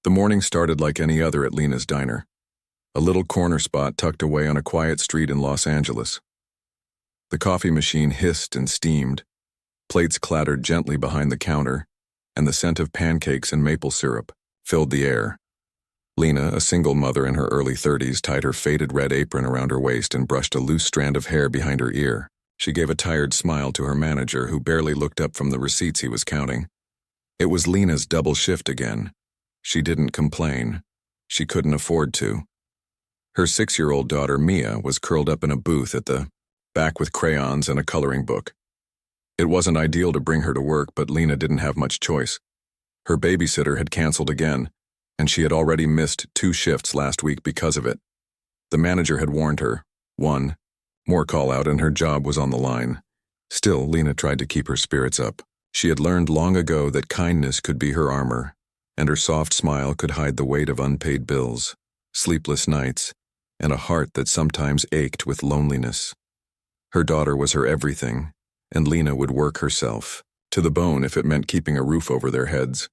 The morning started like any other at Lena's diner, a little corner spot tucked away on a quiet street in Los Angeles. The coffee machine hissed and steamed, plates clattered gently behind the counter, and the scent of pancakes and maple syrup filled the air. Lena, a single mother in her early 30s, tied her faded red apron around her waist and brushed a loose strand of hair behind her ear. She gave a tired smile to her manager, who barely looked up from the receipts he was counting. It was Lena's double shift again. She didn't complain. She couldn't afford to. Her 6-year-old daughter, Mia, was curled up in a booth at the back with crayons and a coloring book. It wasn't ideal to bring her to work, but Lena didn't have much choice. Her babysitter had canceled again, and she had already missed 2 shifts last week because of it. The manager had warned her. One more call-out and her job was on the line. Still, Lena tried to keep her spirits up. She had learned long ago that kindness could be her armor, and her soft smile could hide the weight of unpaid bills, sleepless nights, and a heart that sometimes ached with loneliness. Her daughter was her everything, and Lena would work herself to the bone if it meant keeping a roof over their heads.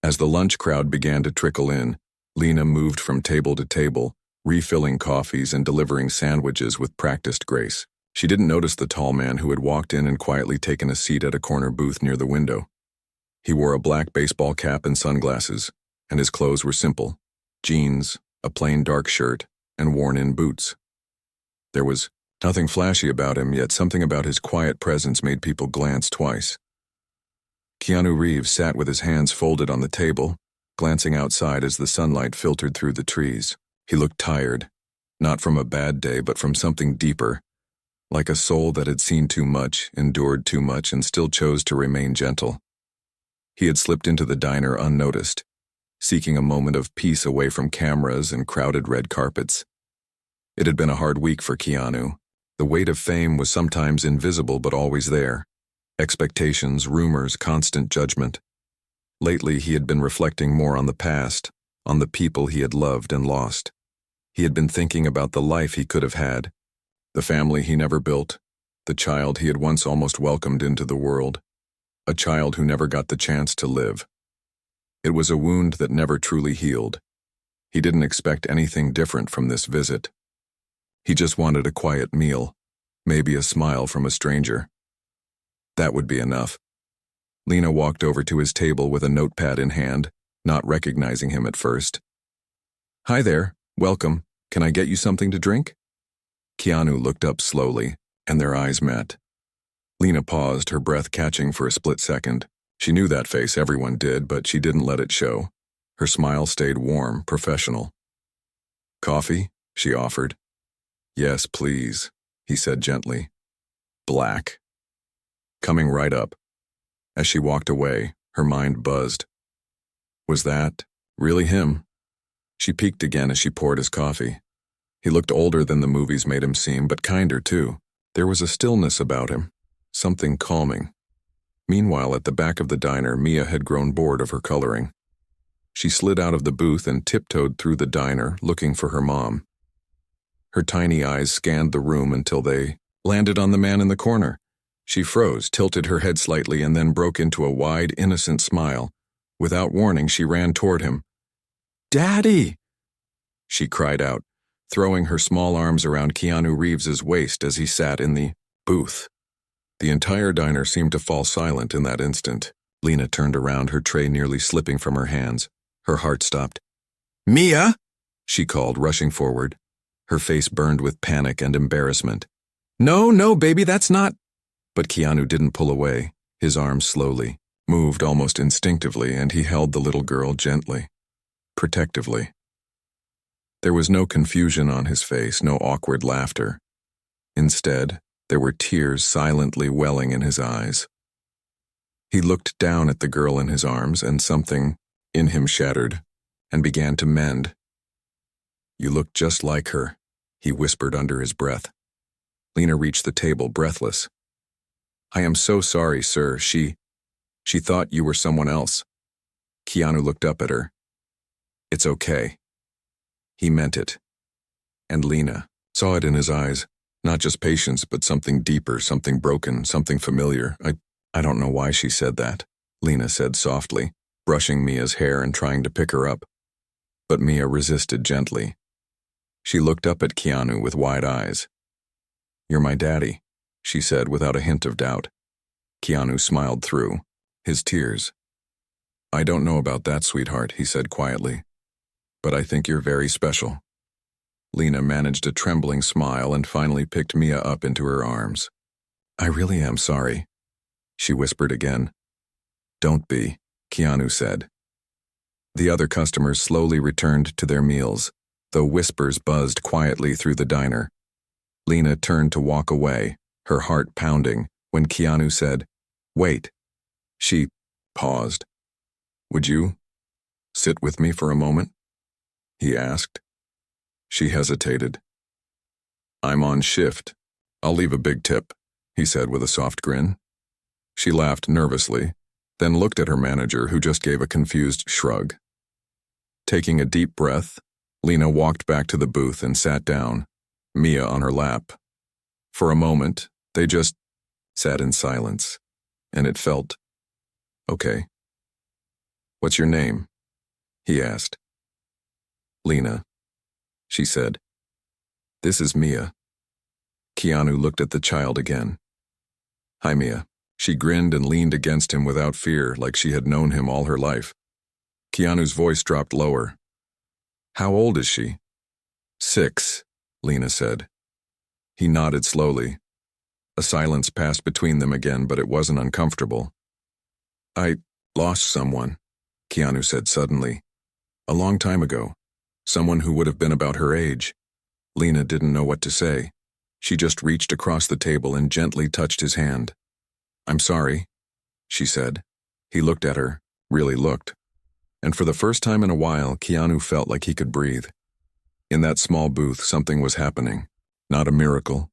As the lunch crowd began to trickle in, Lena moved from table to table, refilling coffees and delivering sandwiches with practiced grace. She didn't notice the tall man who had walked in and quietly taken a seat at a corner booth near the window. He wore a black baseball cap and sunglasses, and his clothes were simple: jeans, a plain dark shirt, and worn-in boots. There was nothing flashy about him, yet something about his quiet presence made people glance twice. Keanu Reeves sat with his hands folded on the table, glancing outside as the sunlight filtered through the trees. He looked tired, not from a bad day, but from something deeper, like a soul that had seen too much, endured too much, and still chose to remain gentle. He had slipped into the diner unnoticed, seeking a moment of peace away from cameras and crowded red carpets. It had been a hard week for Keanu. The weight of fame was sometimes invisible but always there. Expectations, rumors, constant judgment. Lately, he had been reflecting more on the past, on the people he had loved and lost. He had been thinking about the life he could have had, the family he never built, the child he had once almost welcomed into the world, a child who never got the chance to live. It was a wound that never truly healed. He didn't expect anything different from this visit. He just wanted a quiet meal, maybe a smile from a stranger. That would be enough. Lena walked over to his table with a notepad in hand, not recognizing him at first. "Hi there, welcome. Can I get you something to drink?" Keanu looked up slowly, and their eyes met. Lena paused, her breath catching for a split second. She knew that face, everyone did, but she didn't let it show. Her smile stayed warm, professional. "Coffee?" she offered. "Yes, please," he said gently. "Black." Coming right up. As she walked away, her mind buzzed. Was that really him? She peeked again as she poured his coffee. He looked older than the movies made him seem, but kinder too. There was a stillness about him, something calming. Meanwhile, at the back of the diner, Mia had grown bored of her coloring. She slid out of the booth and tiptoed through the diner, looking for her mom. Her tiny eyes scanned the room until they landed on the man in the corner. She froze, tilted her head slightly, and then broke into a wide, innocent smile. Without warning, she ran toward him. "Daddy!" she cried out, throwing her small arms around Keanu Reeves's waist as he sat in the booth. The entire diner seemed to fall silent in that instant. Lena turned around, her tray nearly slipping from her hands. Her heart stopped. "Mia!" she called, rushing forward. Her face burned with panic and embarrassment. No, baby, that's not..." But Keanu didn't pull away. His arms slowly moved almost instinctively, and he held the little girl gently, protectively. There was no confusion on his face, no awkward laughter. Instead, there were tears silently welling in his eyes. He looked down at the girl in his arms, and something in him shattered and began to mend. "You look just like her," he whispered under his breath. Lena reached the table, breathless. "I am so sorry, sir. She thought you were someone else." Keanu looked up at her. "It's okay." He meant it. And Lena saw it in his eyes. Not just patience, but something deeper, something broken, something familiar. I don't know why she said that," Lena said softly, brushing Mia's hair and trying to pick her up. but Mia resisted gently. She looked up at Keanu with wide eyes. "You're my daddy," she said without a hint of doubt. Keanu smiled through his tears. "I don't know about that, sweetheart," he said quietly, "but I think you're very special." Lena managed a trembling smile and finally picked Mia up into her arms. "I really am sorry," she whispered again. "Don't be," Keanu said. The other customers slowly returned to their meals, though whispers buzzed quietly through the diner. Lena turned to walk away, her heart pounding, when Keanu said, "Wait." She paused. "Would you sit with me for a moment?" he asked. She hesitated. "I'm on shift. I'll leave a big tip," he said with a soft grin. She laughed nervously, then looked at her manager, who just gave a confused shrug. Taking a deep breath, Lena walked back to the booth and sat down, Mia on her lap. For a moment, they just sat in silence, and it felt okay. "What's your name?" he asked. "Lena," she said. "This is Mia." Keanu looked at the child again. "Hi, Mia." She grinned and leaned against him without fear, like she had known him all her life. Keanu's voice dropped lower. "How old is she?" 6, Lena said. He nodded slowly. A silence passed between them again, but it wasn't uncomfortable. "I lost someone," Keanu said suddenly. "A long time ago. Someone who would have been about her age." Lena didn't know what to say. She just reached across the table and gently touched his hand. "I'm sorry," she said. He looked at her, really looked. And for the first time in a while, Keanu felt like he could breathe. In that small booth, something was happening. Not a miracle,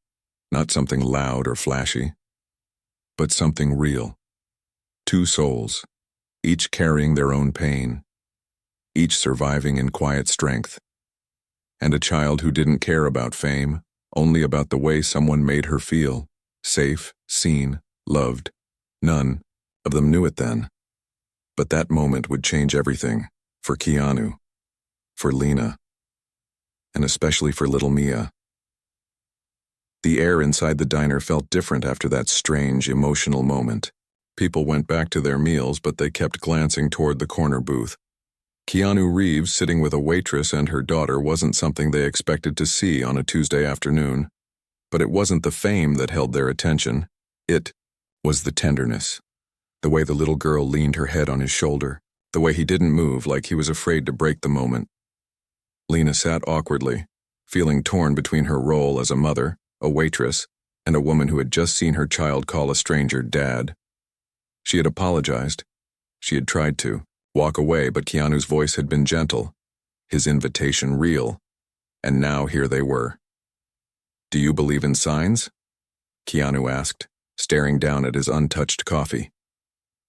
not something loud or flashy, but something real. Two souls, each carrying their own pain, each surviving in quiet strength. And a child who didn't care about fame, only about the way someone made her feel, safe, seen, loved. None of them knew it then. But that moment would change everything, for Keanu, for Lena, and especially for little Mia. The air inside the diner felt different after that strange, emotional moment. People went back to their meals, but they kept glancing toward the corner booth. Keanu Reeves sitting with a waitress and her daughter wasn't something they expected to see on a Tuesday afternoon. But it wasn't the fame that held their attention. It was the tenderness. The way the little girl leaned her head on his shoulder, the way he didn't move like he was afraid to break the moment. Lena sat awkwardly, feeling torn between her role as a mother, a waitress, and a woman who had just seen her child call a stranger dad. She had apologized. She had tried to walk away, but Keanu's voice had been gentle, his invitation real, and now here they were. "Do you believe in signs?" Keanu asked, staring down at his untouched coffee.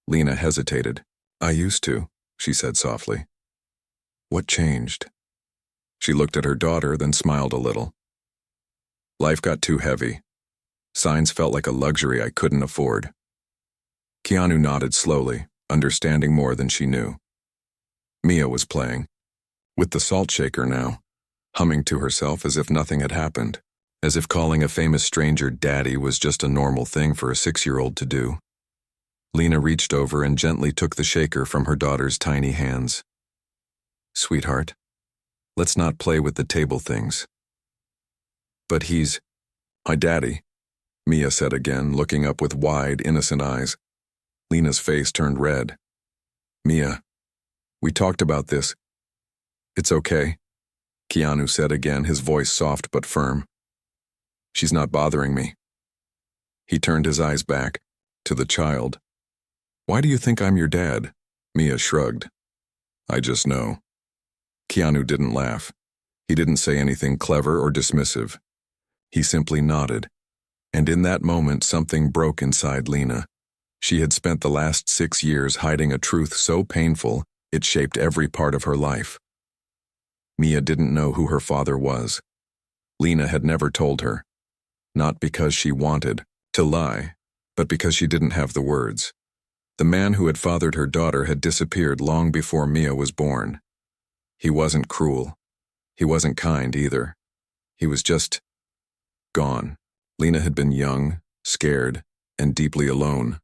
Lena hesitated. "I used to," she said softly. "What changed?" She looked at her daughter, then smiled a little. "Life got too heavy. Signs felt like a luxury I couldn't afford." Keanu nodded slowly, understanding more than she knew. Mia was playing, with the salt shaker now, humming to herself as if nothing had happened, as if calling a famous stranger daddy was just a normal thing for a 6-year-old to do. Lena reached over and gently took the shaker from her daughter's tiny hands. "Sweetheart, let's not play with the table things." "But he's my daddy," Mia said again, looking up with wide, innocent eyes. Lena's face turned red. "Mia, we talked about this. It's okay," Keanu said again, his voice soft but firm. "She's not bothering me." He turned his eyes back, to the child. "Why do you think I'm your dad?" Mia shrugged. "I just know." Keanu didn't laugh. He didn't say anything clever or dismissive. He simply nodded. And in that moment, something broke inside Lena. She had spent the last 6 years hiding a truth so painful, it shaped every part of her life. Mia didn't know who her father was. Lena had never told her. Not because she wanted to lie, but because she didn't have the words. The man who had fathered her daughter had disappeared long before Mia was born. He wasn't cruel. He wasn't kind either. He was just gone. Lena had been young, scared, and deeply alone.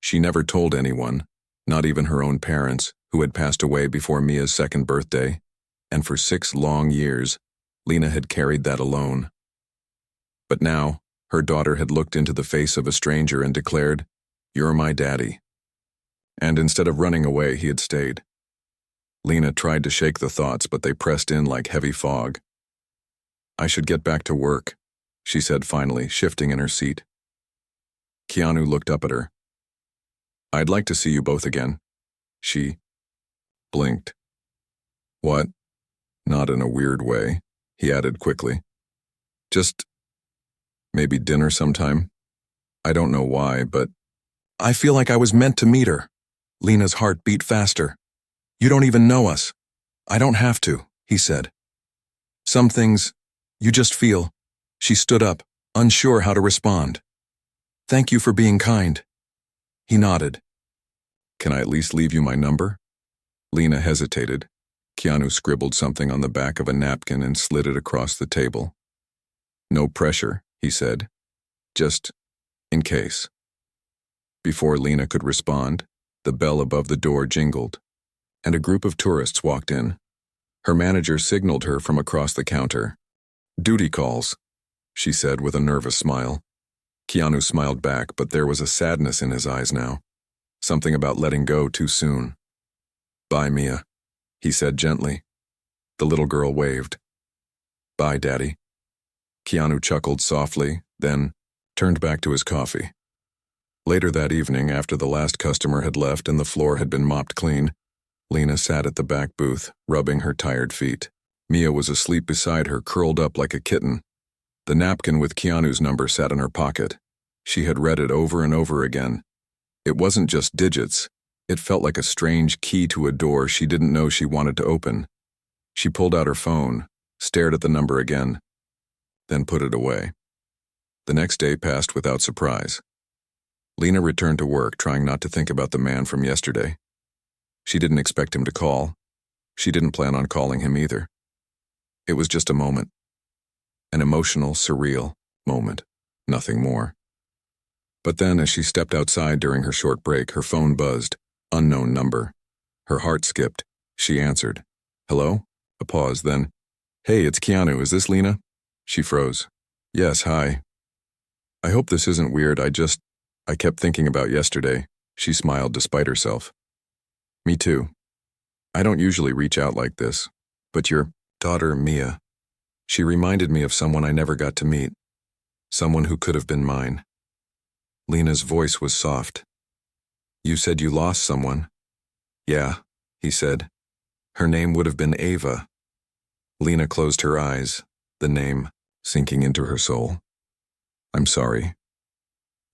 She never told anyone, not even her own parents, who had passed away before Mia's second birthday, and for 6 long years, Lena had carried that alone. But now, her daughter had looked into the face of a stranger and declared, "You're my daddy." And instead of running away, he had stayed. Lena tried to shake the thoughts, but they pressed in like heavy fog. "I should get back to work," she said finally, shifting in her seat. Keanu looked up at her. "I'd like to see you both again." She blinked. "What?" "Not in a weird way," he added quickly. "Just maybe dinner sometime. I don't know why, but I feel like I was meant to meet her." Lena's heart beat faster. "You don't even know us." "I don't have to," he said. "Some things, you just feel." She stood up, unsure how to respond. "Thank you for being kind." He nodded. "Can I at least leave you my number?" Lena hesitated. Keanu scribbled something on the back of a napkin and slid it across the table. "No pressure," he said. "Just in case." Before Lena could respond, the bell above the door jingled, and a group of tourists walked in. Her manager signaled her from across the counter. "Duty calls," she said with a nervous smile. Keanu smiled back, but there was a sadness in his eyes now. Something about letting go too soon. "Bye, Mia," he said gently. The little girl waved. "Bye, Daddy." Keanu chuckled softly, then turned back to his coffee. Later that evening, after the last customer had left and the floor had been mopped clean, Lena sat at the back booth, rubbing her tired feet. Mia was asleep beside her, curled up like a kitten. The napkin with Keanu's number sat in her pocket. She had read it over and over again. It wasn't just digits. It felt like a strange key to a door she didn't know she wanted to open. She pulled out her phone, stared at the number again, then put it away. The next day passed without surprise. Lena returned to work, trying not to think about the man from yesterday. She didn't expect him to call. She didn't plan on calling him either. It was just a moment. An emotional, surreal moment. Nothing more. But then, as she stepped outside during her short break, her phone buzzed. Unknown number. Her heart skipped. She answered. "Hello?" A pause, then, "Hey, it's Keanu. Is this Lena?" She froze. "Yes, hi. I hope this isn't weird. I kept thinking about yesterday." She smiled despite herself. "Me too. I don't usually reach out like this, but your daughter, Mia, she reminded me of someone I never got to meet. Someone who could have been mine." Lena's voice was soft. "You said you lost someone?" "Yeah," he said. "Her name would have been Ava." Lena closed her eyes, the name sinking into her soul. "I'm sorry.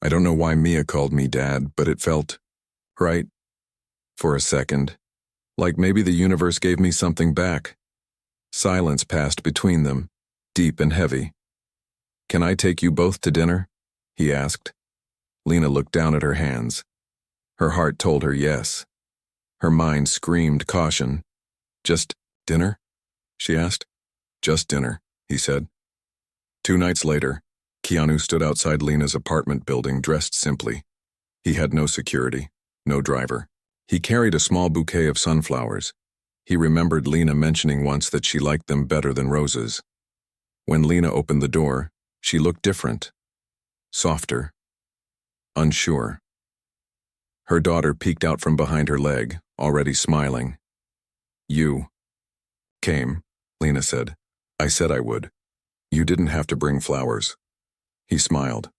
I don't know why Mia called me Dad, but it felt right for a second, like maybe the universe gave me something back." Silence passed between them, deep and heavy. "Can I take you both to dinner?" he asked. Lena looked down at her hands. Her heart told her yes. Her mind screamed caution. "Just dinner?" she asked. "Just dinner," he said. 2 nights later, Keanu stood outside Lena's apartment building dressed simply. He had no security, no driver. He carried a small bouquet of sunflowers. He remembered Lena mentioning once that she liked them better than roses. When Lena opened the door, she looked different. Softer. Unsure. Her daughter peeked out from behind her leg, already smiling. "You came," Lena said. "I said I would. You didn't have to bring flowers." He smiled.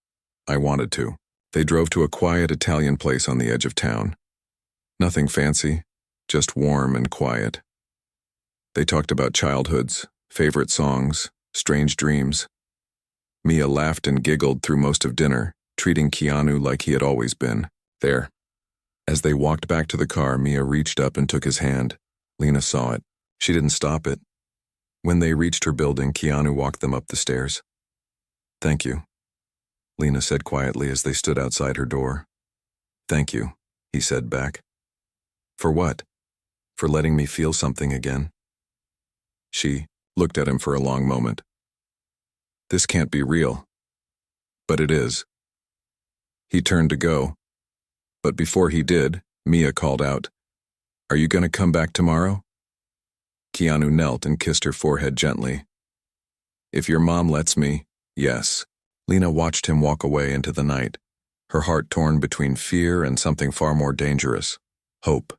"I wanted to." They drove to a quiet Italian place on the edge of town. Nothing fancy, just warm and quiet. They talked about childhoods, favorite songs, strange dreams. Mia laughed and giggled through most of dinner, treating Keanu like he had always been, there. As they walked back to the car, Mia reached up and took his hand. Lena saw it. She didn't stop it. When they reached her building, Keanu walked them up the stairs. "Thank you," Lena said quietly as they stood outside her door. "Thank you," he said back. "For what?" "For letting me feel something again." She looked at him for a long moment. This can't be real. But it is. He turned to go. But before he did, Mia called out, "Are you going to come back tomorrow?" Keanu knelt and kissed her forehead gently. "If your mom lets me, yes." Lena watched him walk away into the night, her heart torn between fear and something far more dangerous, hope.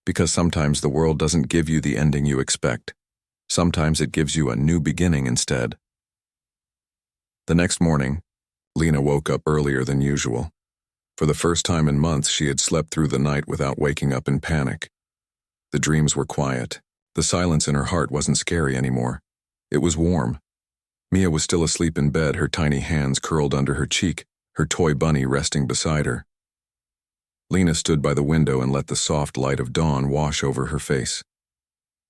Because sometimes the world doesn't give you the ending you expect. Sometimes it gives you a new beginning instead. The next morning, Lena woke up earlier than usual. For the first time in months, she had slept through the night without waking up in panic. The dreams were quiet. The silence in her heart wasn't scary anymore. It was warm. Mia was still asleep in bed, her tiny hands curled under her cheek, her toy bunny resting beside her. Lena stood by the window and let the soft light of dawn wash over her face.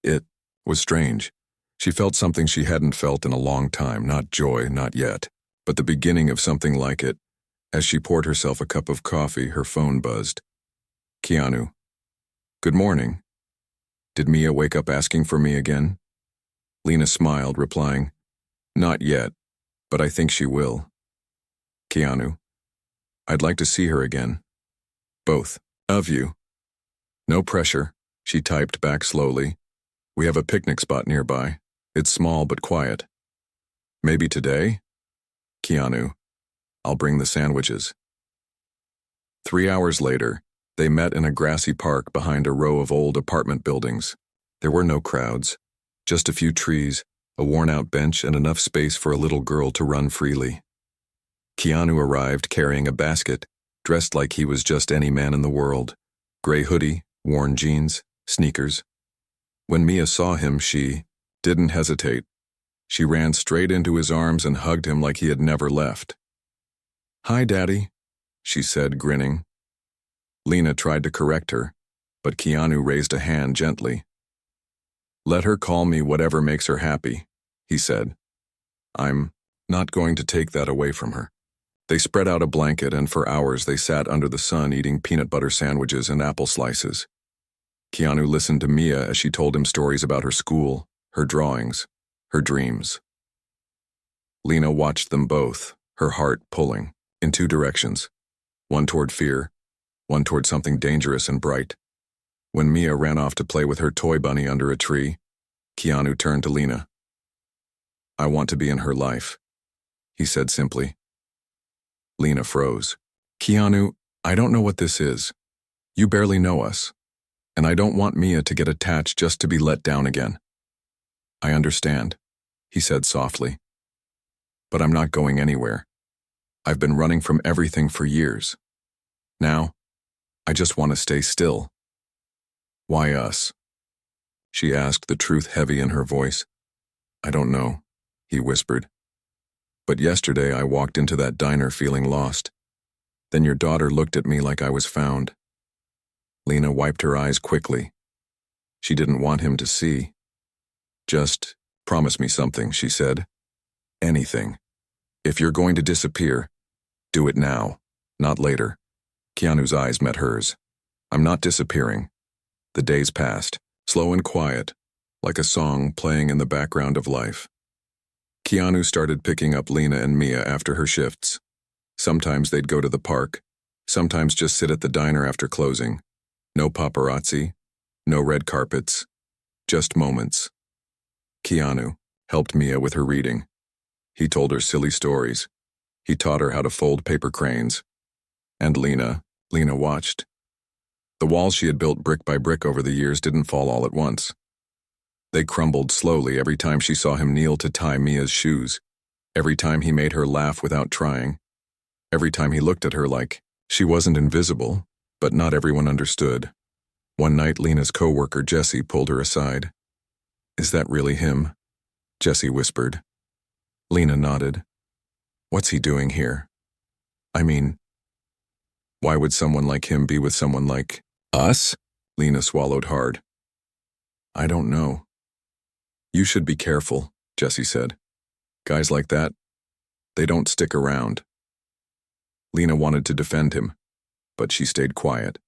It was strange. She felt something she hadn't felt in a long time, not joy, not yet, but the beginning of something like it. As she poured herself a cup of coffee, her phone buzzed. Keanu. "Good morning." Did Mia wake up asking for me again? Lena smiled, replying, "Not yet, but I think she will." Keanu. "I'd like to see her again. Both of you." "No pressure," she typed back slowly. "We have a picnic spot nearby. It's small but quiet." "Maybe today?" Keanu. "I'll bring the sandwiches." 3 hours later, they met in a grassy park behind a row of old apartment buildings. There were no crowds, just a few trees, a worn-out bench, and enough space for a little girl to run freely. Keanu arrived carrying a basket, dressed like he was just any man in the world. Gray hoodie, worn jeans, sneakers. When Mia saw him, she didn't hesitate. She ran straight into his arms and hugged him like he had never left. "Hi, Daddy," she said, grinning. Lena tried to correct her, but Keanu raised a hand gently. "Let her call me whatever makes her happy," he said. "I'm not going to take that away from her." They spread out a blanket, and for hours they sat under the sun eating peanut butter sandwiches and apple slices. Keanu listened to Mia as she told him stories about her school, her drawings, her dreams. Lena watched them both, her heart pulling in two directions, one toward fear, one toward something dangerous and bright. When Mia ran off to play with her toy bunny under a tree, Keanu turned to Lena. "I want to be in her life," he said simply. Lena froze. "Keanu, I don't know what this is. You barely know us. And I don't want Mia to get attached just to be let down again." "I understand," he said softly. "But I'm not going anywhere. I've been running from everything for years. Now, I just want to stay still." "Why us?" she asked, the truth heavy in her voice. "I don't know," he whispered. "But yesterday I walked into that diner feeling lost. Then your daughter looked at me like I was found." Lena wiped her eyes quickly. She didn't want him to see. "Just promise me something," she said. "Anything. If you're going to disappear, do it now, not later." Keanu's eyes met hers. "I'm not disappearing." The days passed, slow and quiet, like a song playing in the background of life. Keanu started picking up Lena and Mia after her shifts. Sometimes they'd go to the park, sometimes just sit at the diner after closing. No paparazzi, no red carpets, just moments. Keanu helped Mia with her reading. He told her silly stories. He taught her how to fold paper cranes. And Lena watched. The walls she had built brick by brick over the years didn't fall all at once. They crumbled slowly every time she saw him kneel to tie Mia's shoes, every time he made her laugh without trying, every time he looked at her like she wasn't invisible, but not everyone understood. One night, Lena's co-worker Jessie pulled her aside. "Is that really him?" Jessie whispered. Lena nodded. "What's he doing here? I mean, why would someone like him be with someone like us?" Lena swallowed hard. "I don't know." "You should be careful," Jessie said. "Guys like that, they don't stick around." Lena wanted to defend him, but she stayed quiet.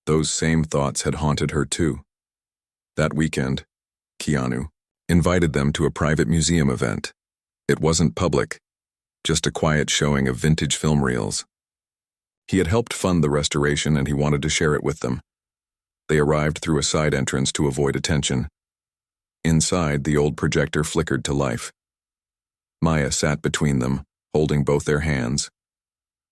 Those same thoughts had haunted her too. That weekend, Keanu Invited them to a private museum event. It wasn't public, just a quiet showing of vintage film reels. He had helped fund the restoration and he wanted to share it with them. They arrived through a side entrance to avoid attention. Inside, the old projector flickered to life. Maya sat between them, holding both their hands.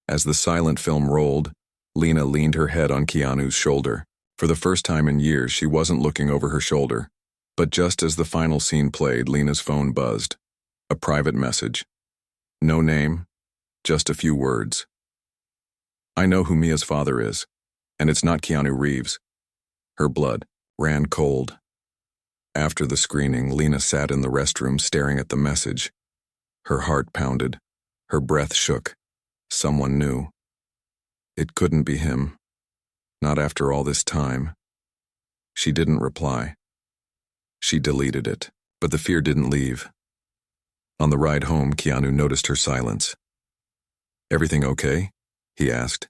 As the silent film rolled, Lena leaned her head on Keanu's shoulder. For the first time in years, she wasn't looking over her shoulder. But just as the final scene played, Lena's phone buzzed. A private message. No name, just a few words. I know who Mia's father is, and it's not Keanu Reeves. Her blood ran cold. After the screening, Lena sat in the restroom staring at the message. Her heart pounded. Her breath shook. Someone knew. It couldn't be him. Not after all this time. She didn't reply. She deleted it, but the fear didn't leave. On the ride home, Keanu noticed her silence. Everything okay? He asked.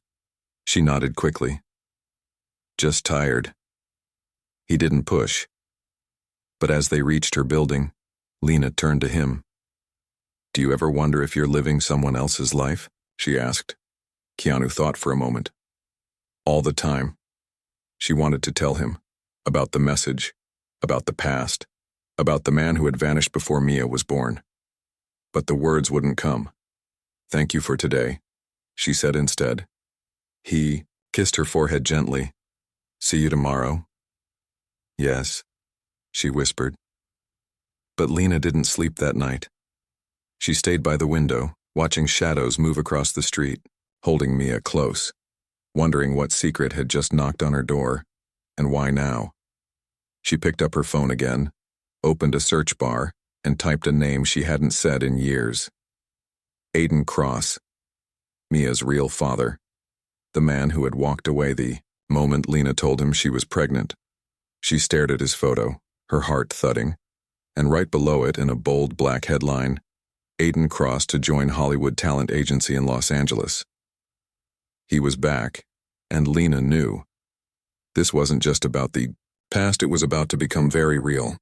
She nodded quickly. Just tired. He didn't push. But as they reached her building, Lena turned to him. Do you ever wonder if you're living someone else's life? She asked. Keanu thought for a moment. All the time. She wanted to tell him about the message, about the past, about the man who had vanished before Mia was born. But the words wouldn't come. Thank you for today, she said instead. He kissed her forehead gently. See you tomorrow? Yes, she whispered. But Lena didn't sleep that night. She stayed by the window, watching shadows move across the street, holding Mia close, wondering what secret had just knocked on her door, and why now. She picked up her phone again, opened a search bar, and typed a name she hadn't said in years. Aiden Cross, Mia's real father, the man who had walked away the moment Lena told him she was pregnant. She stared at his photo, her heart thudding, and right below it in a bold black headline, Aiden Cross to join Hollywood talent agency in Los Angeles. He was back, and Lena knew. This wasn't just about the past, it was about to become very real.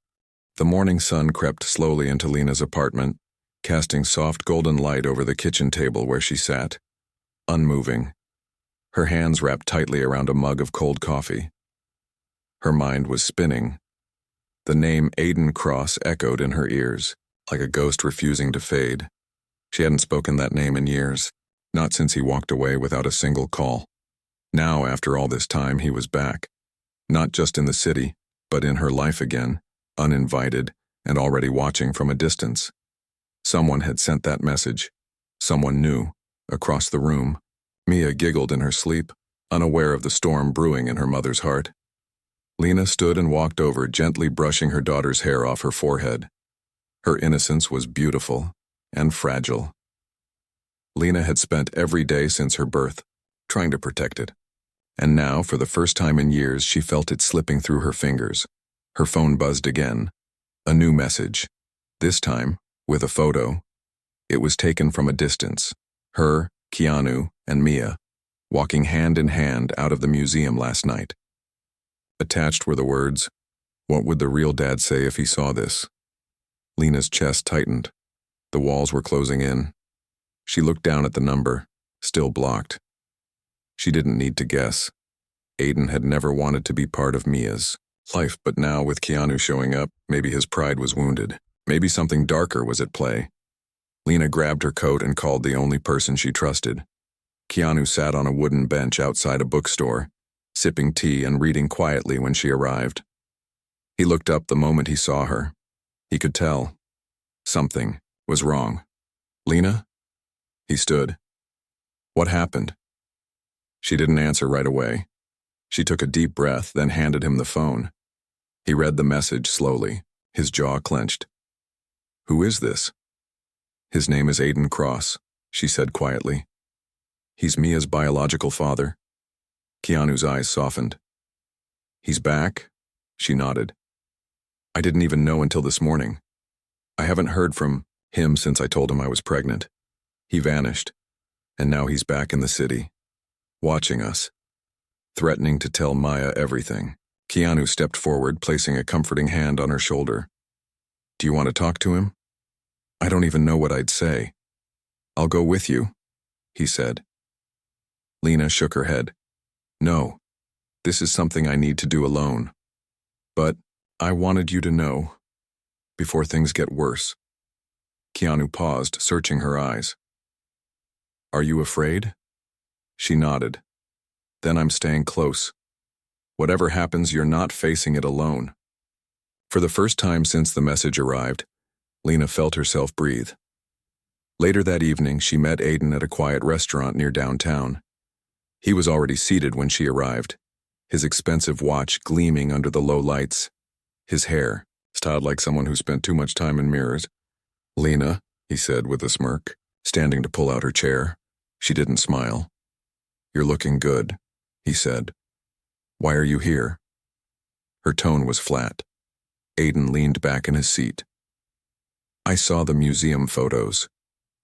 The morning sun crept slowly into Lena's apartment, casting soft golden light over the kitchen table where she sat, unmoving, her hands wrapped tightly around a mug of cold coffee. Her mind was spinning. The name Aiden Cross echoed in her ears, like a ghost refusing to fade. She hadn't spoken that name in years, not since he walked away without a single call. Now, after all this time, he was back. Not just in the city, but in her life again, uninvited and already watching from a distance. Someone had sent that message. Someone new, across the room. Mia giggled in her sleep, unaware of the storm brewing in her mother's heart. Lena stood and walked over, gently brushing her daughter's hair off her forehead. Her innocence was beautiful and fragile. Lena had spent every day since her birth trying to protect it. And now, for the first time in years, she felt it slipping through her fingers. Her phone buzzed again. A new message. This time, with a photo. It was taken from a distance. Her, Keanu, and Mia, walking hand in hand out of the museum last night. Attached were the words, "What would the real dad say if he saw this?" Lena's chest tightened. The walls were closing in. She looked down at the number, still blocked. She didn't need to guess. Aiden had never wanted to be part of Mia's life, but now with Keanu showing up, maybe his pride was wounded. Maybe something darker was at play. Lena grabbed her coat and called the only person she trusted. Keanu sat on a wooden bench outside a bookstore, sipping tea and reading quietly when she arrived. He looked up the moment he saw her. He could tell. Something was wrong. Lena? He stood. What happened? She didn't answer right away. She took a deep breath, then handed him the phone. He read the message slowly, his jaw clenched. Who is this? His name is Aiden Cross, she said quietly. He's Mia's biological father. Keanu's eyes softened. He's back? She nodded. I didn't even know until this morning. I haven't heard from him since I told him I was pregnant. He vanished, and now he's back in the city, watching us, threatening to tell Maya everything. Keanu stepped forward, placing a comforting hand on her shoulder. Do you want to talk to him? I don't even know what I'd say. I'll go with you, he said. Lena shook her head. No, this is something I need to do alone. But I wanted you to know, before things get worse. Keanu paused, searching her eyes. Are you afraid? She nodded. Then I'm staying close. Whatever happens, you're not facing it alone. For the first time since the message arrived, Lena felt herself breathe. Later that evening, she met Aiden at a quiet restaurant near downtown. He was already seated when she arrived, his expensive watch gleaming under the low lights, his hair styled like someone who spent too much time in mirrors. Lena, he said with a smirk, standing to pull out her chair. She didn't smile. You're looking good, he said. Why are you here? Her tone was flat. Aiden leaned back in his seat. I saw the museum photos.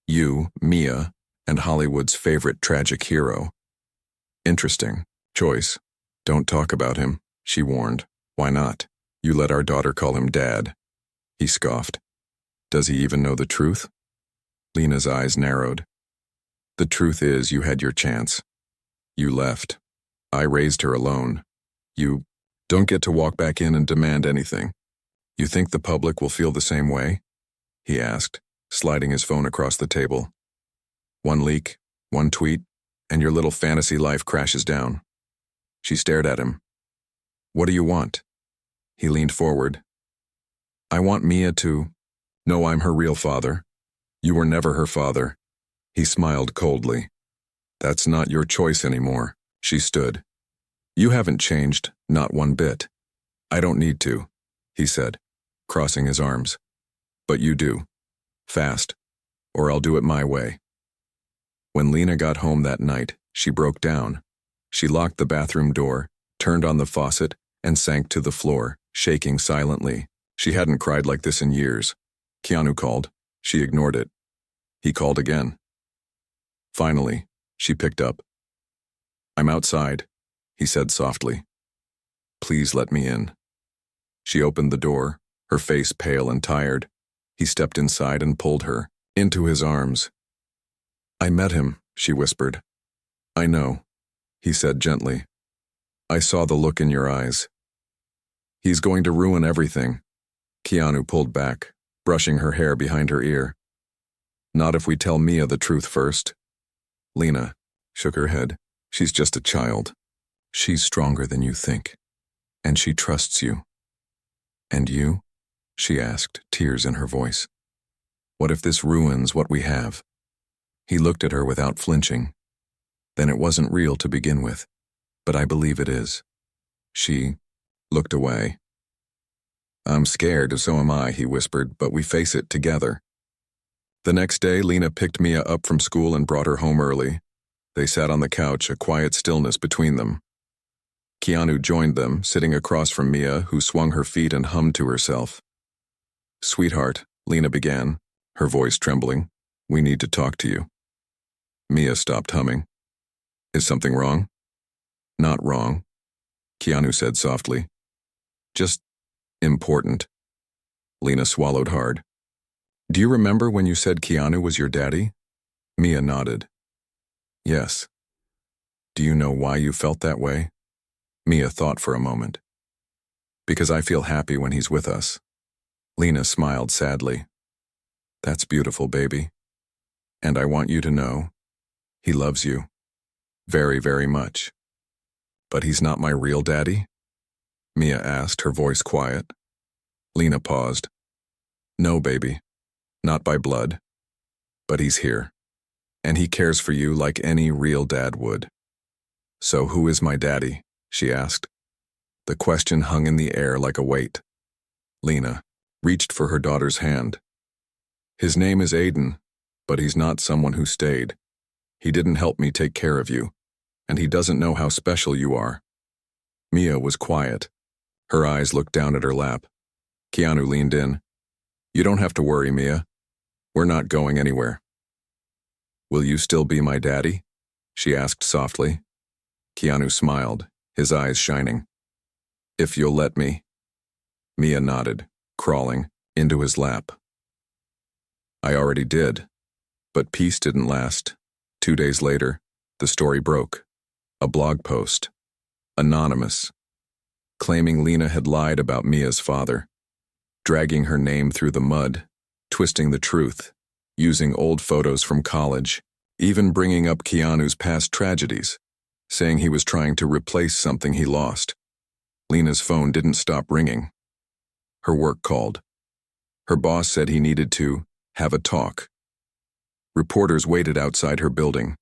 You, Mia, and Hollywood's favorite tragic hero. Interesting choice. Don't talk about him, she warned. Why not? You let our daughter call him Dad. He scoffed. Does he even know the truth? Lena's eyes narrowed. The truth is, you had your chance. You left. I raised her alone. You don't get to walk back in and demand anything. You think the public will feel the same way? He asked, sliding his phone across the table. One leak, one tweet, and your little fantasy life crashes down. She stared at him. What do you want? He leaned forward. I want Mia to know I'm her real father. You were never her father. He smiled coldly. That's not your choice anymore. She stood. You haven't changed, not one bit. I don't need to, he said, crossing his arms. But you do. Fast, or I'll do it my way. When Lena got home that night, she broke down. She locked the bathroom door, turned on the faucet, and sank to the floor, shaking silently. She hadn't cried like this in years. Keanu called. She ignored it. He called again. Finally, she picked up. I'm outside, he said softly. Please let me in. She opened the door, her face pale and tired. He stepped inside and pulled her into his arms. I met him, she whispered. I know, he said gently. I saw the look in your eyes. He's going to ruin everything. Keanu pulled back, brushing her hair behind her ear. Not if we tell Mia the truth first. Lena shook her head. She's just a child. She's stronger than you think, and she trusts you. And you? She asked, tears in her voice. What if this ruins what we have? He looked at her without flinching. Then it wasn't real to begin with, but I believe it is. She looked away. I'm scared, so am I, he whispered, but we face it together. The next day, Lena picked Mia up from school and brought her home early. They sat on the couch, a quiet stillness between them. Keanu joined them, sitting across from Mia, who swung her feet and hummed to herself. Sweetheart, Lena began, her voice trembling, we need to talk to you. Mia stopped humming. Is something wrong? Not wrong, Keanu said softly. Just important. Lena swallowed hard. Do you remember when you said Keanu was your daddy? Mia nodded. Yes. Do you know why you felt that way? Mia thought for a moment. Because I feel happy when he's with us. Lena smiled sadly. That's beautiful, baby. And I want you to know, he loves you. Very, very much. But he's not my real daddy? Mia asked, her voice quiet. Lena paused. No, baby. Not by blood. But he's here. And he cares for you like any real dad would. So who is my daddy? She asked. The question hung in the air like a weight. Lena reached for her daughter's hand. His name is Aiden, but he's not someone who stayed. He didn't help me take care of you, and he doesn't know how special you are. Mia was quiet. Her eyes looked down at her lap. Keanu leaned in. You don't have to worry, Mia. We're not going anywhere. Will you still be my daddy? She asked softly. Keanu smiled, his eyes shining. If you'll let me. Mia nodded, crawling, into his lap. I already did, but peace didn't last. 2 days later, the story broke. A blog post. Anonymous. Claiming Lena had lied about Mia's father. Dragging her name through the mud. Twisting the truth. Using old photos from college. Even bringing up Keanu's past tragedies. Saying he was trying to replace something he lost. Lena's phone didn't stop ringing. Her work called. Her boss said he needed to have a talk. Reporters waited outside her building.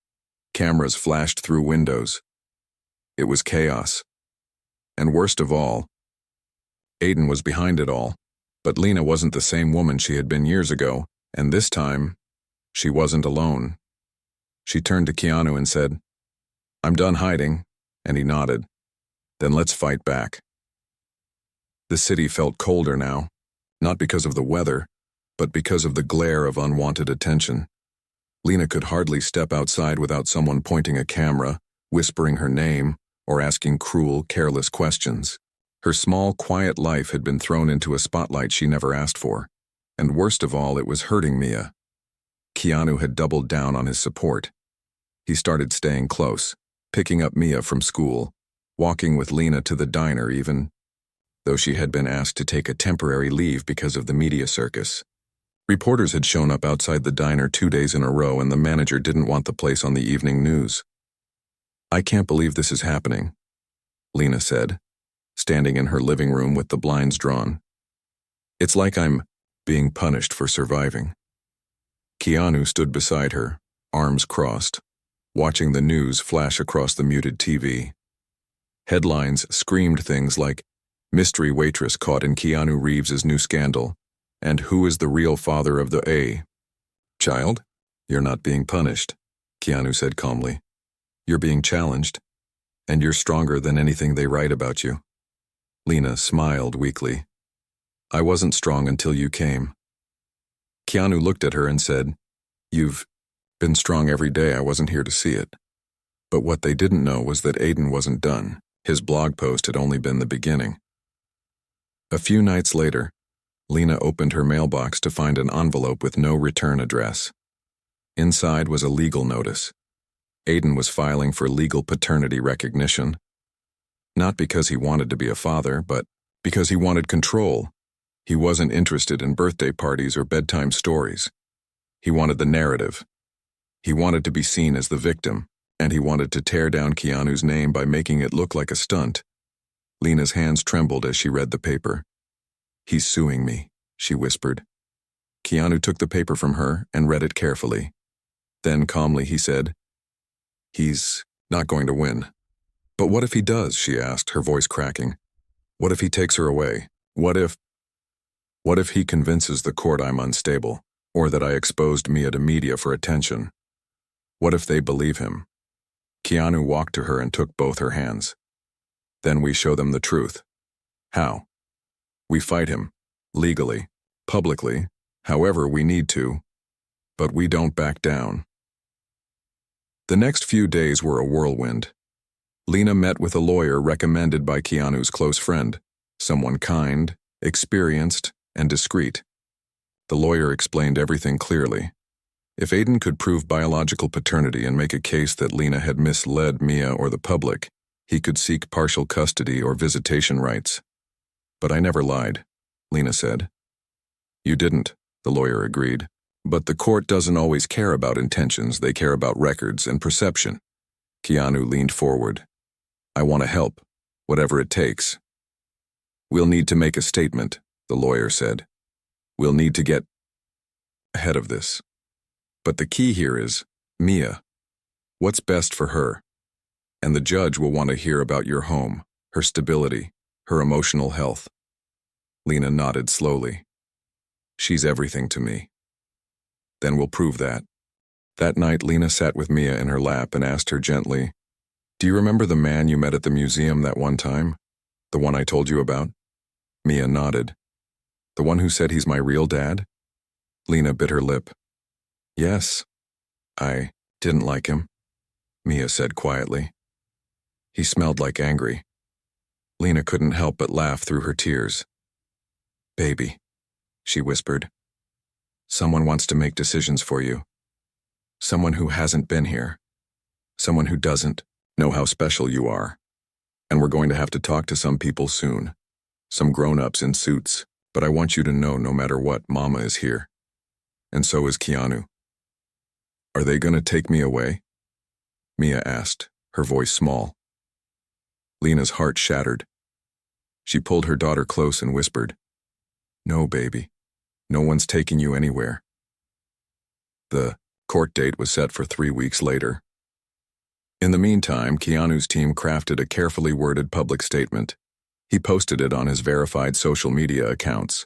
Cameras flashed through windows. It was chaos. And worst of all, Aiden was behind it all. But Lena wasn't the same woman she had been years ago, and this time, she wasn't alone. She turned to Keanu and said, "I'm done hiding," and he nodded. "Then let's fight back." The city felt colder now, not because of the weather, but because of the glare of unwanted attention. Lena could hardly step outside without someone pointing a camera, whispering her name, or asking cruel, careless questions. Her small, quiet life had been thrown into a spotlight she never asked for, and worst of all, it was hurting Mia. Keanu had doubled down on his support. He started staying close, picking up Mia from school, walking with Lena to the diner even, though she had been asked to take a temporary leave because of the media circus. Reporters had shown up outside the diner 2 days in a row, and the manager didn't want the place on the evening news. "I can't believe this is happening," Lena said, standing in her living room with the blinds drawn. "It's like I'm being punished for surviving." Keanu stood beside her, arms crossed, watching the news flash across the muted TV. Headlines screamed things like, "Mystery waitress caught in Keanu Reeves' new scandal," and "Who is the real father of the A?" "Child, you're not being punished," Keanu said calmly. "You're being challenged, and you're stronger than anything they write about you." Lena smiled weakly. "I wasn't strong until you came." Keanu looked at her and said, "You've been strong every day. I wasn't here to see it." But what they didn't know was that Aiden wasn't done. His blog post had only been the beginning. A few nights later, Lena opened her mailbox to find an envelope with no return address. Inside was a legal notice. Aiden was filing for legal paternity recognition. Not because he wanted to be a father, but because he wanted control. He wasn't interested in birthday parties or bedtime stories. He wanted the narrative. He wanted to be seen as the victim, and he wanted to tear down Keanu's name by making it look like a stunt. Lena's hands trembled as she read the paper. "He's suing me," she whispered. Keanu took the paper from her and read it carefully. Then calmly he said, "He's not going to win." "But what if he does?" she asked, her voice cracking. "What if he takes her away? What if he convinces the court I'm unstable, or that I exposed Mia to media for attention? What if they believe him?" Keanu walked to her and took both her hands. "Then we show them the truth." "How?" "We fight him, legally, publicly, however we need to, but we don't back down." The next few days were a whirlwind. Lena met with a lawyer recommended by Keanu's close friend, someone kind, experienced, and discreet. The lawyer explained everything clearly. If Aiden could prove biological paternity and make a case that Lena had misled Mia or the public, he could seek partial custody or visitation rights. "But I never lied," Lena said. "You didn't," the lawyer agreed. "But the court doesn't always care about intentions, they care about records and perception." Keanu leaned forward. "I want to help, whatever it takes." "We'll need to make a statement," the lawyer said. "We'll need to get ahead of this. But the key here is Mia. What's best for her? And the judge will want to hear about your home, her stability, her emotional health." Lena nodded slowly. "She's everything to me." "Then we'll prove that." That night, Lena sat with Mia in her lap and asked her gently, "Do you remember the man you met at the museum that one time? The one I told you about?" Mia nodded. "The one who said he's my real dad?" Lena bit her lip. "Yes. I didn't like him," Mia said quietly. "He smelled like angry." Lena couldn't help but laugh through her tears. "Baby," she whispered. Someone wants to make decisions for you. Someone who hasn't been here. Someone who doesn't know how special you are. And we're going to have to talk to some people soon. Some grown-ups in suits. But I want you to know no matter what, Mama is here. And so is Keanu. Are they going to take me away? Mia asked, her voice small. Lena's heart shattered. She pulled her daughter close and whispered, No, baby. No one's taking you anywhere. The court date was set for 3 weeks later. In the meantime, Keanu's team crafted a carefully worded public statement. He posted it on his verified social media accounts.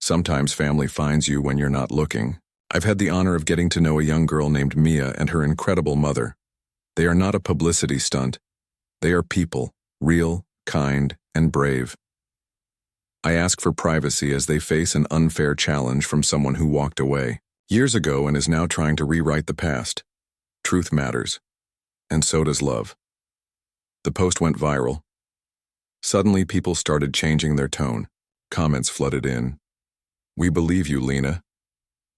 Sometimes family finds you when you're not looking. I've had the honor of getting to know a young girl named Mia and her incredible mother. They are not a publicity stunt. They are people, real, kind, and brave. I ask for privacy as they face an unfair challenge from someone who walked away years ago and is now trying to rewrite the past. Truth matters. And so does love. The post went viral. Suddenly, people started changing their tone. Comments flooded in. We believe you, Lena.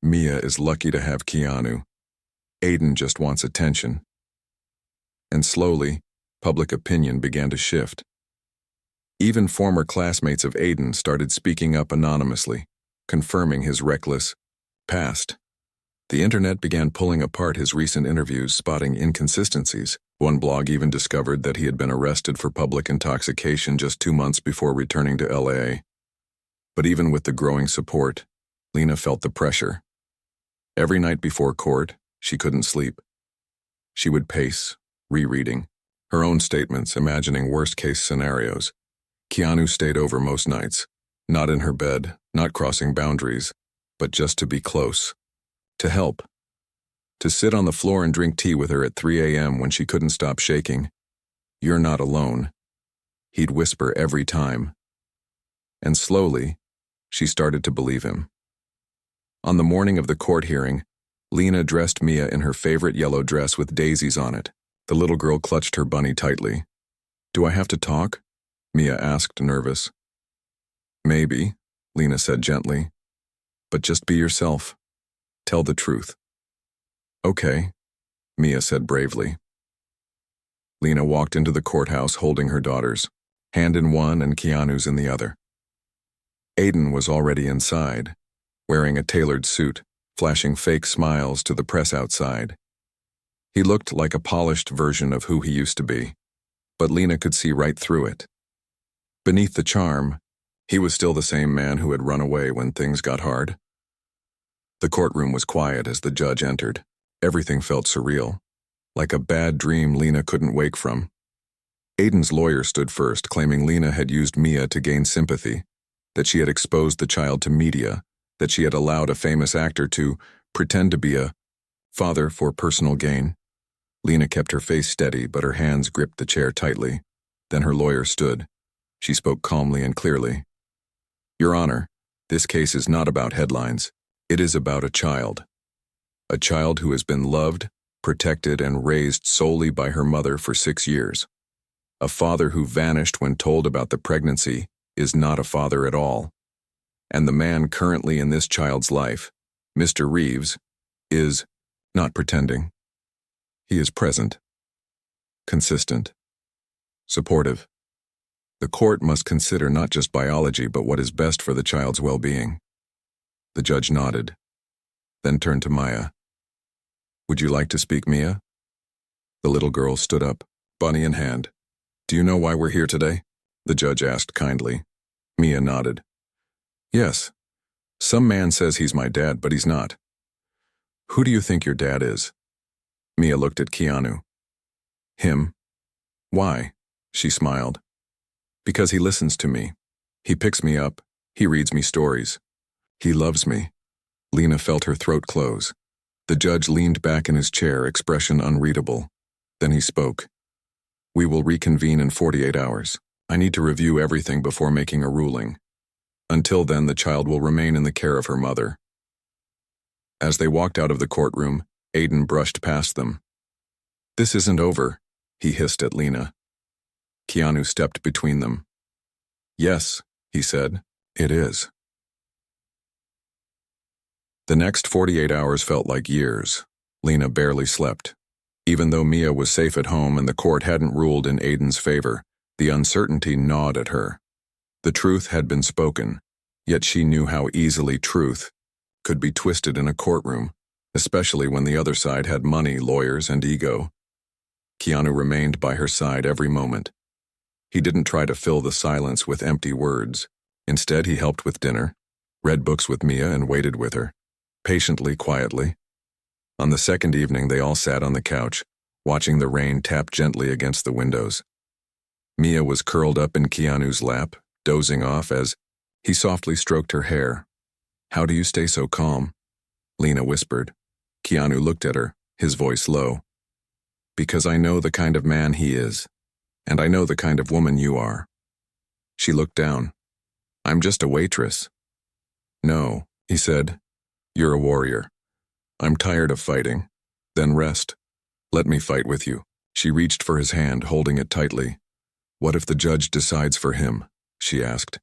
Mia is lucky to have Keanu. Aiden just wants attention. And slowly, public opinion began to shift. Even former classmates of Aiden started speaking up anonymously, confirming his reckless past. The internet began pulling apart his recent interviews, spotting inconsistencies. One blog even discovered that he had been arrested for public intoxication just 2 months before returning to LA. But even with the growing support, Lena felt the pressure. Every night before court, she couldn't sleep. She would pace, rereading her own statements, imagining worst-case scenarios. Keanu stayed over most nights, not in her bed, not crossing boundaries, but just to be close, to help, to sit on the floor and drink tea with her at 3 a.m. when she couldn't stop shaking. You're not alone, he'd whisper every time. And slowly, she started to believe him. On the morning of the court hearing, Lena dressed Mia in her favorite yellow dress with daisies on it. The little girl clutched her bunny tightly. Do I have to talk? Mia asked, nervous. Maybe, Lena said gently. But just be yourself. Tell the truth. Okay, Mia said bravely. Lena walked into the courthouse holding her daughters, hand in one and Keanu's in the other. Aiden was already inside, wearing a tailored suit, flashing fake smiles to the press outside. He looked like a polished version of who he used to be, but Lena could see right through it. Beneath the charm, he was still the same man who had run away when things got hard. The courtroom was quiet as the judge entered. Everything felt surreal, like a bad dream Lena couldn't wake from. Aiden's lawyer stood first, claiming Lena had used Mia to gain sympathy, that she had exposed the child to media, that she had allowed a famous actor to pretend to be a father for personal gain. Lena kept her face steady, but her hands gripped the chair tightly. Then her lawyer stood. She spoke calmly and clearly. Your Honor, this case is not about headlines. It is about a child. A child who has been loved, protected, and raised solely by her mother for 6 years. A father who vanished when told about the pregnancy is not a father at all. And the man currently in this child's life, Mr. Reeves, is not pretending. He is present, consistent, supportive. The court must consider not just biology but what is best for the child's well-being. The judge nodded, then turned to Maya. Would you like to speak, Mia? The little girl stood up, bunny in hand. Do you know why we're here today? The judge asked kindly. Mia nodded. Yes. Some man says he's my dad, but he's not. Who do you think your dad is? Mia looked at Keanu. Him. Why? She smiled. Because he listens to me. He picks me up. He reads me stories. He loves me. Lena felt her throat close. The judge leaned back in his chair, expression unreadable. Then he spoke. We will reconvene in 48 hours. I need to review everything before making a ruling. Until then, the child will remain in the care of her mother. As they walked out of the courtroom, Aiden brushed past them. This isn't over, he hissed at Lena. Keanu stepped between them. Yes, he said, it is. The next 48 hours felt like years. Lena barely slept. Even though Mia was safe at home and the court hadn't ruled in Aiden's favor, the uncertainty gnawed at her. The truth had been spoken, yet she knew how easily truth could be twisted in a courtroom, especially when the other side had money, lawyers, and ego. Keanu remained by her side every moment. He didn't try to fill the silence with empty words. Instead, he helped with dinner, read books with Mia, and waited with her, patiently, quietly. On the second evening, they all sat on the couch, watching the rain tap gently against the windows. Mia was curled up in Keanu's lap, dozing off as he softly stroked her hair. "How do you stay so calm?" Lena whispered. Keanu looked at her, his voice low. "Because I know the kind of man he is, and I know the kind of woman you are." She looked down. "I'm just a waitress." "No," he said. "You're a warrior. I'm tired of fighting. Then rest. Let me fight with you." She reached for his hand, holding it tightly. "What if the judge decides for him?" she asked.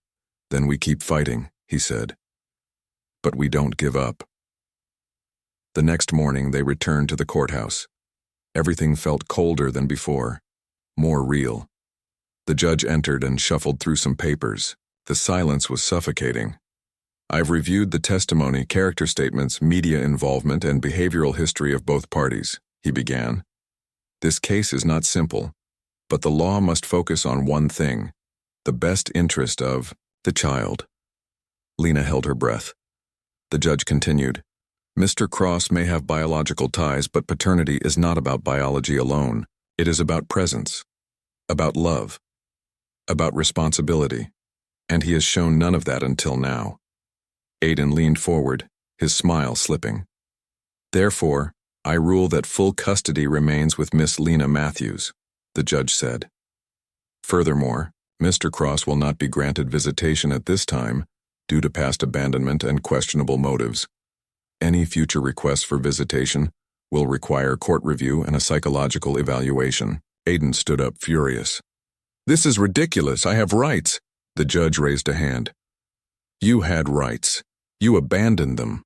"Then we keep fighting," he said. "But we don't give up." The next morning, they returned to the courthouse. Everything felt colder than before, more real. The judge entered and shuffled through some papers. The silence was suffocating. "I've reviewed the testimony, character statements, media involvement, and behavioral history of both parties," he began. "This case is not simple, but the law must focus on one thing: the best interest of the child." Lena held her breath. The judge continued, "Mr. Cross may have biological ties, but paternity is not about biology alone. It is about presence, about love, about responsibility, and he has shown none of that until now." Aiden leaned forward, his smile slipping. "Therefore, I rule that full custody remains with Miss Lena Matthews," the judge said. "Furthermore, Mr. Cross will not be granted visitation at this time due to past abandonment and questionable motives. Any future requests for visitation will require court review and a psychological evaluation." Aiden stood up, furious. "This is ridiculous. I have rights." The judge raised a hand. "You had rights. You abandoned them."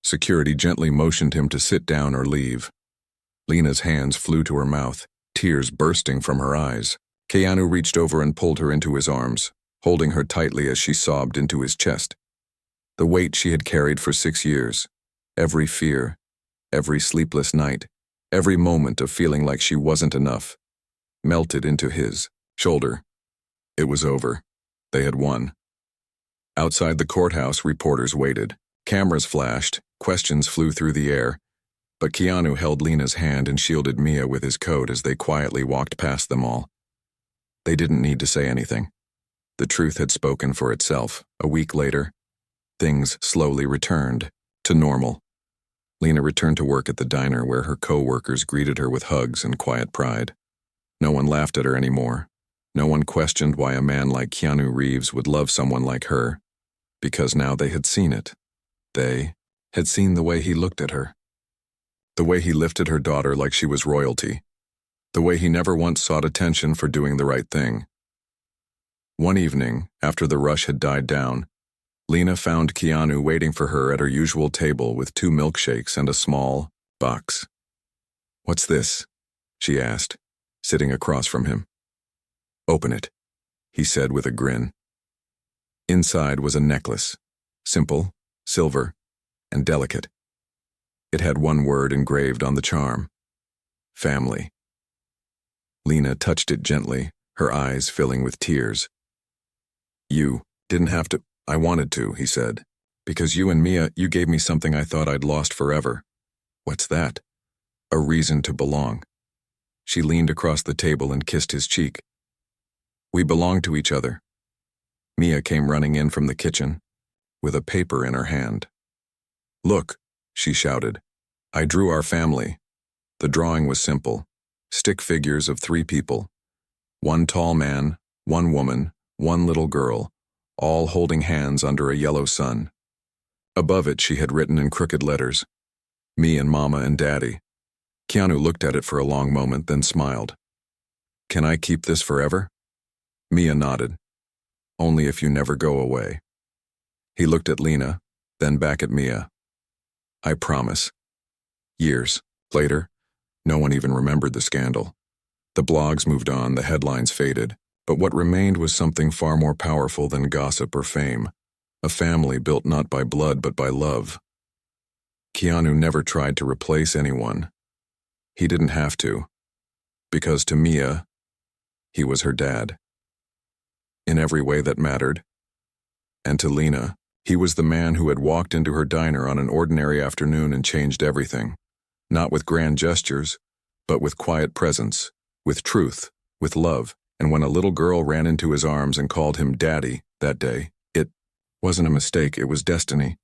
Security gently motioned him to sit down or leave. Lena's hands flew to her mouth, tears bursting from her eyes. Keanu reached over and pulled her into his arms, holding her tightly as she sobbed into his chest. The weight she had carried for 6 years, every fear, every sleepless night, every moment of feeling like she wasn't enough, melted into his shoulder. It was over. They had won. Outside the courthouse, reporters waited. Cameras flashed, questions flew through the air, but Keanu held Lena's hand and shielded Mia with his coat as they quietly walked past them all. They didn't need to say anything. The truth had spoken for itself. A week later, things slowly returned to normal. Lena returned to work at the diner where her co-workers greeted her with hugs and quiet pride. No one laughed at her anymore. No one questioned why a man like Keanu Reeves would love someone like her, because now they had seen it. They had seen the way he looked at her. The way he lifted her daughter like she was royalty. The way he never once sought attention for doing the right thing. One evening, after the rush had died down, Lena found Keanu waiting for her at her usual table with 2 milkshakes and a small box. "What's this?" she asked, sitting across from him. "Open it," he said with a grin. Inside was a necklace, simple, silver, and delicate. It had one word engraved on the charm: family. Lena touched it gently, her eyes filling with tears. "You didn't have to." "I wanted to," he said. "Because you and Mia, you gave me something I thought I'd lost forever." "What's that?" "A reason to belong." She leaned across the table and kissed his cheek. "We belong to each other." Mia came running in from the kitchen, with a paper in her hand. "Look," she shouted. "I drew our family." The drawing was simple. Stick figures of 3 people. 1 tall man, 1 woman, 1 little girl, all holding hands under a yellow sun. Above it, she had written in crooked letters, "Me and Mama and Daddy." Keanu looked at it for a long moment, then smiled. "Can I keep this forever?" Mia nodded. "Only if you never go away." He looked at Lena, then back at Mia. I promise. Years later, no one even remembered the scandal. The blogs moved on, the headlines faded, but what remained was something far more powerful than gossip or fame. A family built not by blood but by love. Keanu never tried to replace anyone. He didn't have to, because to Mia, he was her dad. In every way that mattered. And to Lena, he was the man who had walked into her diner on an ordinary afternoon and changed everything. Not with grand gestures, but with quiet presence, with truth, with love. And when a little girl ran into his arms and called him Daddy that day, it wasn't a mistake, it was destiny.